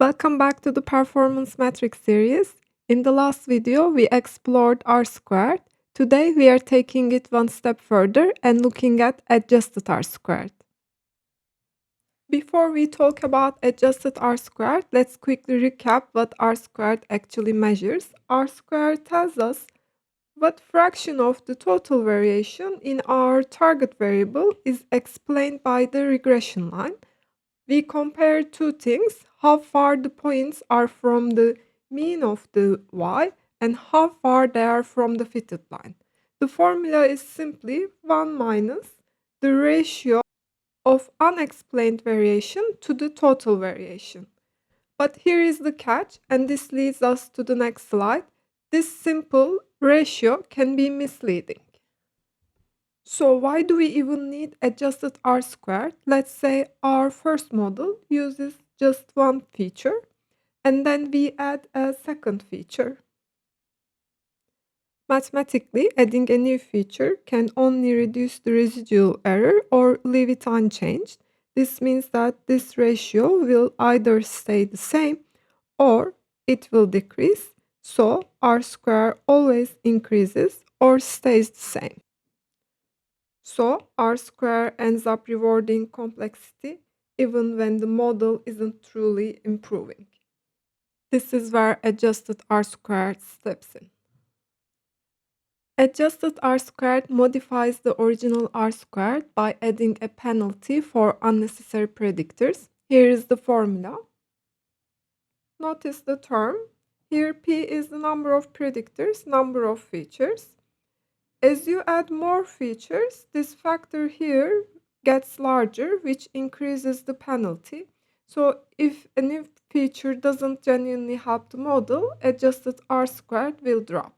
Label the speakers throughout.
Speaker 1: Welcome back to the Performance Metrics series. In the last video, we explored R squared. Today, we are taking it one step further and looking at adjusted R squared. Before we talk about adjusted R squared, let's quickly recap what R squared actually measures. R squared tells us what fraction of the total variation in our target variable is explained by the regression line. We compare two things, how far the points are from the mean of the y and how far they are from the fitted line. The formula is simply 1 minus the ratio of unexplained variation to the total variation. But here is the catch, and this leads us to the next slide. This simple ratio can be misleading. So why do we even need adjusted R squared? Let's say our first model uses just one feature and then we add a second feature. Mathematically, adding a new feature can only reduce the residual error or leave it unchanged. This means that this ratio will either stay the same or it will decrease. So R square always increases or stays the same. So R square ends up rewarding complexity even when the model isn't truly improving. This is where adjusted R squared steps in. Adjusted R squared modifies the original R squared by adding a penalty for unnecessary predictors. Here is the formula. Notice the term. Here P is the number of predictors, number of features. As you add more features, this factor here gets larger, which increases the penalty. So if a new feature doesn't genuinely help the model, adjusted R squared will drop.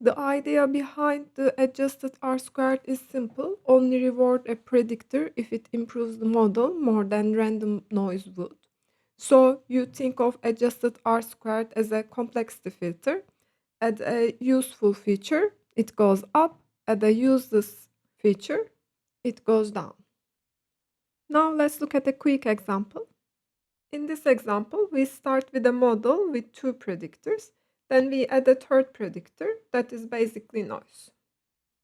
Speaker 1: The idea behind the adjusted R squared is simple. Only reward a predictor if it improves the model more than random noise would. So you think of adjusted R squared as a complexity filter. Add a useful feature, it goes up. Add a useless feature, it goes down. Now let's look at a quick example. In this example, we start with a model with two predictors. Then we add a third predictor that is basically noise.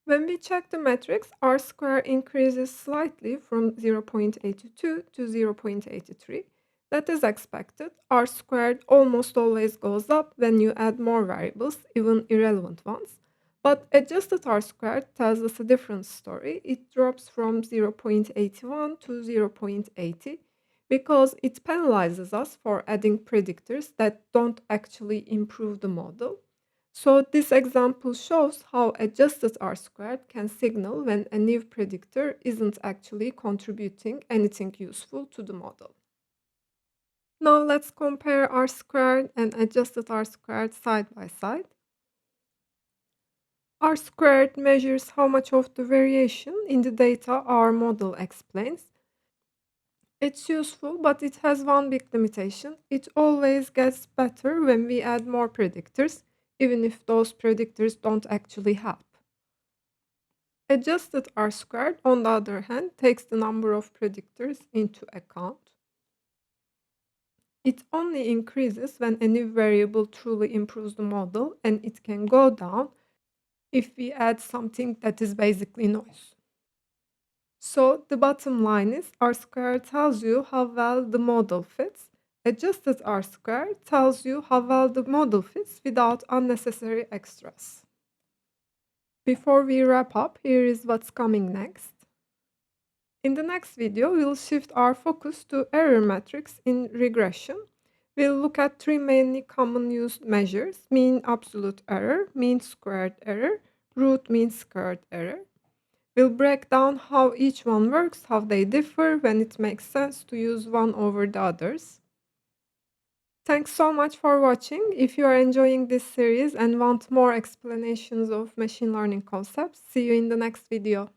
Speaker 1: When we check the metrics, R square increases slightly from 0.82 to 0.83. That is expected. R squared almost always goes up when you add more variables, even irrelevant ones. But adjusted R squared tells us a different story. It drops from 0.81 to 0.80 because it penalizes us for adding predictors that don't actually improve the model. So this example shows how adjusted R squared can signal when a new predictor isn't actually contributing anything useful to the model. Now let's compare R squared and adjusted R squared side by side. R squared measures how much of the variation in the data our model explains. It's useful, but it has one big limitation. It always gets better when we add more predictors, even if those predictors don't actually help. Adjusted R squared, on the other hand, takes the number of predictors into account. It only increases when a new variable truly improves the model, and it can go down if we add something that is basically noise. So the bottom line is R squared tells you how well the model fits. Adjusted R squared tells you how well the model fits without unnecessary extras. Before we wrap up, here is what's coming next. In the next video, we'll shift our focus to error metrics in regression. We'll look at three mainly common used measures: mean absolute error, mean squared error, root mean squared error. We'll break down how each one works, how they differ, when it makes sense to use one over the others. Thanks so much for watching. If you are enjoying this series and want more explanations of machine learning concepts, see you in the next video.